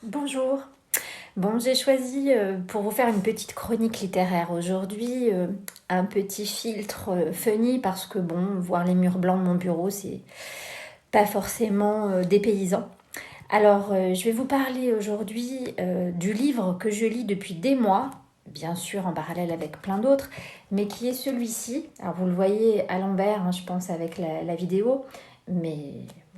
Bonjour. Bon, j'ai choisi pour vous faire une petite chronique littéraire aujourd'hui, un petit filtre funny parce que bon, voir les murs blancs de mon bureau, c'est pas forcément dépaysant. Alors, je vais vous parler aujourd'hui du livre que je lis depuis des mois, bien sûr en parallèle avec plein d'autres, mais qui est celui-ci. Alors, vous le voyez à l'envers, hein, je pense, avec la vidéo, mais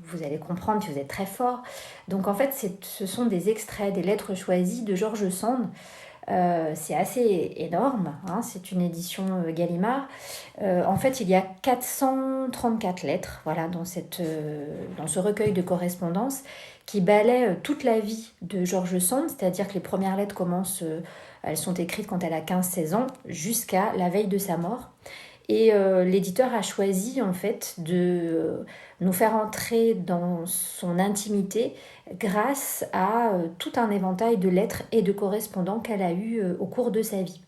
vous allez comprendre si vous êtes très fort. Donc, en fait, ce sont des extraits des lettres choisies de George Sand. C'est assez énorme, hein, c'est une édition Gallimard. En fait, il y a 434 lettres voilà, dans ce recueil de correspondance qui balaie toute la vie de George Sand, c'est-à-dire que les premières lettres commencent, elles sont écrites quand elle a 15-16 ans, jusqu'à la veille de sa mort. Et l'éditeur a choisi en fait de nous faire entrer dans son intimité grâce à tout un éventail de lettres et de correspondants qu'elle a eu au cours de sa vie.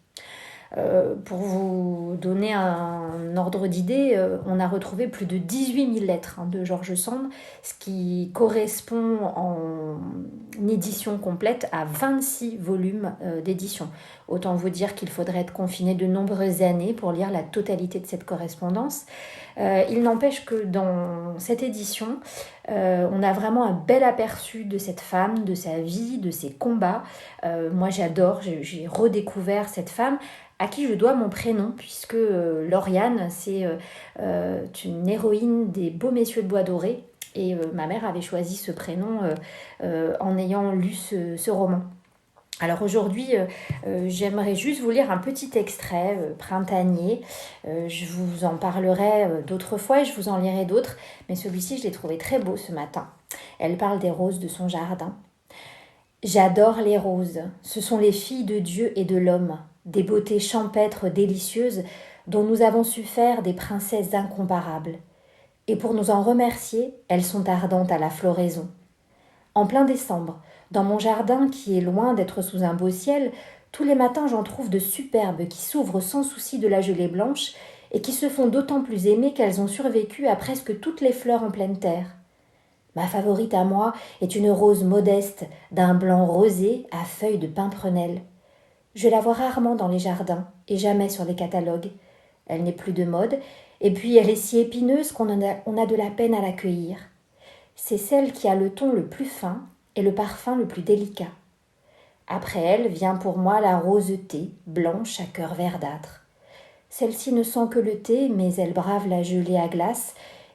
Pour vous donner un ordre d'idée, on a retrouvé plus de 18 000 lettres de George Sand, ce qui correspond en édition complète à 26 volumes d'édition. Autant vous dire qu'il faudrait être confiné de nombreuses années pour lire la totalité de cette correspondance. Il n'empêche que dans cette édition, on a vraiment un bel aperçu de cette femme, de sa vie, de ses combats. Moi j'adore, j'ai redécouvert cette femme à qui je dois mon prénom, puisque Lauriane, c'est une héroïne des Beaux Messieurs de Bois Doré, et ma mère avait choisi ce prénom en ayant lu ce roman. Alors aujourd'hui, j'aimerais juste vous lire un petit extrait printanier. Je vous en parlerai d'autres fois et je vous en lirai d'autres, mais celui-ci, je l'ai trouvé très beau ce matin. Elle parle des roses de son jardin. J'adore les roses, ce sont les filles de Dieu et de l'homme, des beautés champêtres délicieuses dont nous avons su faire des princesses incomparables. Et pour nous en remercier, elles sont ardentes à la floraison. En plein décembre, dans mon jardin qui est loin d'être sous un beau ciel, tous les matins j'en trouve de superbes qui s'ouvrent sans souci de la gelée blanche et qui se font d'autant plus aimer qu'elles ont survécu à presque toutes les fleurs en pleine terre. Ma favorite à moi est une rose modeste d'un blanc rosé à feuilles de pimprenelle. Je la vois rarement dans les jardins et jamais sur les catalogues. Elle n'est plus de mode et puis elle est si épineuse qu'on a de la peine à l'accueillir. C'est celle qui a le ton le plus fin et le parfum le plus délicat. Après elle vient pour moi la rose thé, blanche à cœur verdâtre. Celle-ci ne sent que le thé, mais elle brave la gelée à glace,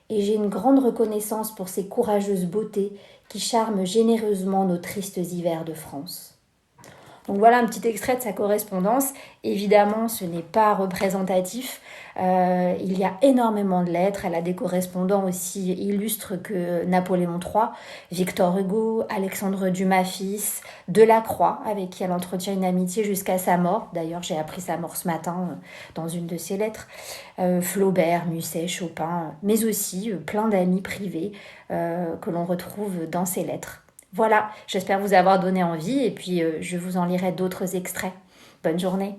et j'ai une grande reconnaissance pour ces courageuses beautés qui charment généreusement nos tristes hivers de France. Donc voilà un petit extrait de sa correspondance. Évidemment, ce n'est pas représentatif. Il y a énormément de lettres. Elle a des correspondants aussi illustres que Napoléon III, Victor Hugo, Alexandre Dumas fils, Delacroix, avec qui elle entretient une amitié jusqu'à sa mort. D'ailleurs, j'ai appris sa mort ce matin dans une de ses lettres. Flaubert, Musset, Chopin, mais aussi plein d'amis privés que l'on retrouve dans ses lettres. Voilà, j'espère vous avoir donné envie et puis je vous en lirai d'autres extraits. Bonne journée.